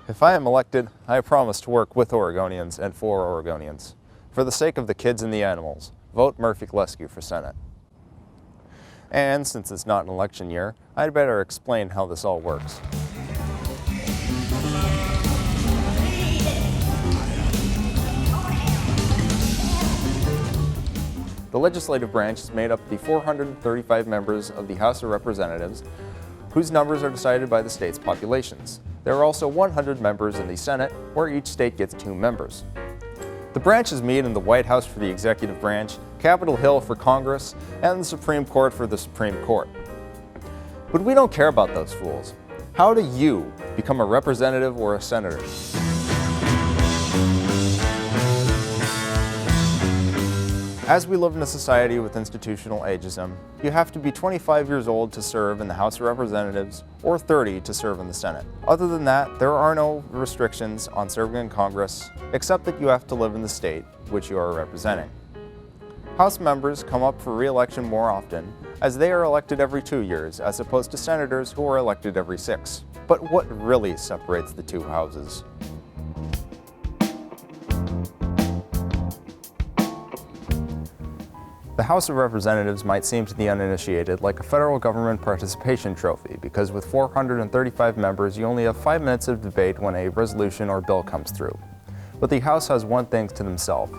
If I am elected, I promise to work with Oregonians and for Oregonians. For the sake of the kids and the animals, vote Murphy Gillespie for Senate. And since it's not an election year, I'd better explain how this all works. The legislative branch is made up of the 435 members of the House of Representatives, whose numbers are decided by the state's populations. There are also 100 members in the Senate, where each state gets 2 members. The branches meet in the White House for the executive branch, Capitol Hill for Congress, and the Supreme Court for the Supreme Court. But we don't care about those fools. How do you become a representative or a senator? As we live in a society with institutional ageism, you have to be 25 years old to serve in the House of Representatives or 30 to serve in the Senate. Other than that, there are no restrictions on serving in Congress, except that you have to live in the state which you are representing. House members come up for re-election more often, as they are elected every 2 years, as opposed to senators who are elected every 6. But what really separates the two houses? The House of Representatives might seem to the uninitiated like a federal government participation trophy, because with 435 members, you only have 5 minutes of debate when a resolution or bill comes through. But the House has one thing to themselves.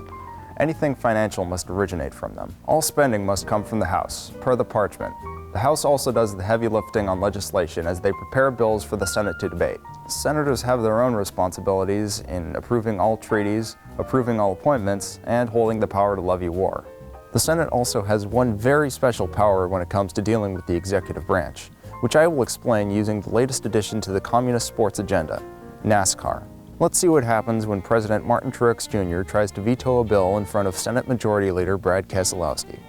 Anything financial must originate from them. All spending must come from the House, per the parchment. The House also does the heavy lifting on legislation as they prepare bills for the Senate to debate. Senators have their own responsibilities in approving all treaties, approving all appointments, and holding the power to levy war. The Senate also has one very special power when it comes to dealing with the executive branch, which I will explain using the latest addition to the communist sports agenda, NASCAR. Let's see what happens when President Martin Truex Jr. tries to veto a bill in front of Senate Majority Leader Brad Keselowski.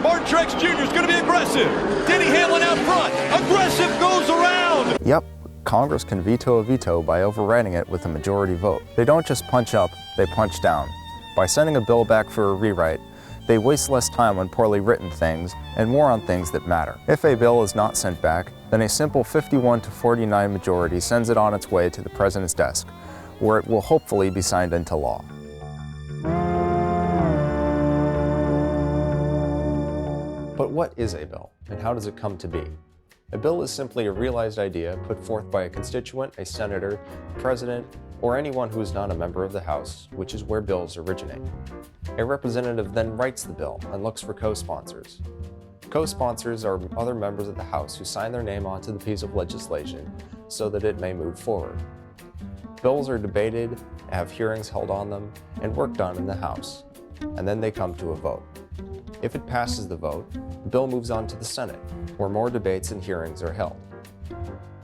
Martin Truex Jr. is going to be aggressive. Denny Hamlin out front. Aggressive goes around. Yep, Congress can veto a veto by overriding it with a majority vote. They don't just punch up, they punch down. By sending a bill back for a rewrite, they waste less time on poorly written things and more on things that matter. If a bill is not sent back, then a simple 51-49 majority sends it on its way to the President's desk, where it will hopefully be signed into law. But what is a bill, and how does it come to be? A bill is simply a realized idea put forth by a constituent, a senator, president, or anyone who is not a member of the House, which is where bills originate. A representative then writes the bill and looks for co-sponsors. Co-sponsors are other members of the House who sign their name onto the piece of legislation so that it may move forward. Bills are debated, have hearings held on them, and work done in the House, and then they come to a vote. If it passes the vote, the bill moves on to the Senate, where more debates and hearings are held.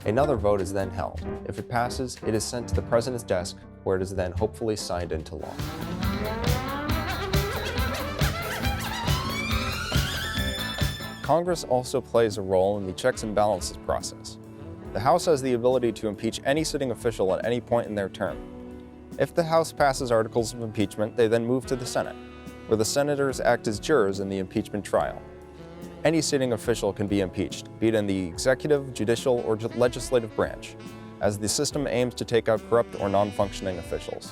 Another vote is then held. If it passes, it is sent to the President's desk, where it is then hopefully signed into law. Congress also plays a role in the checks and balances process. The House has the ability to impeach any sitting official at any point in their term. If the House passes articles of impeachment, they then move to the Senate, where the senators act as jurors in the impeachment trial. Any sitting official can be impeached, be it in the executive, judicial, or legislative branch, as the system aims to take out corrupt or non-functioning officials.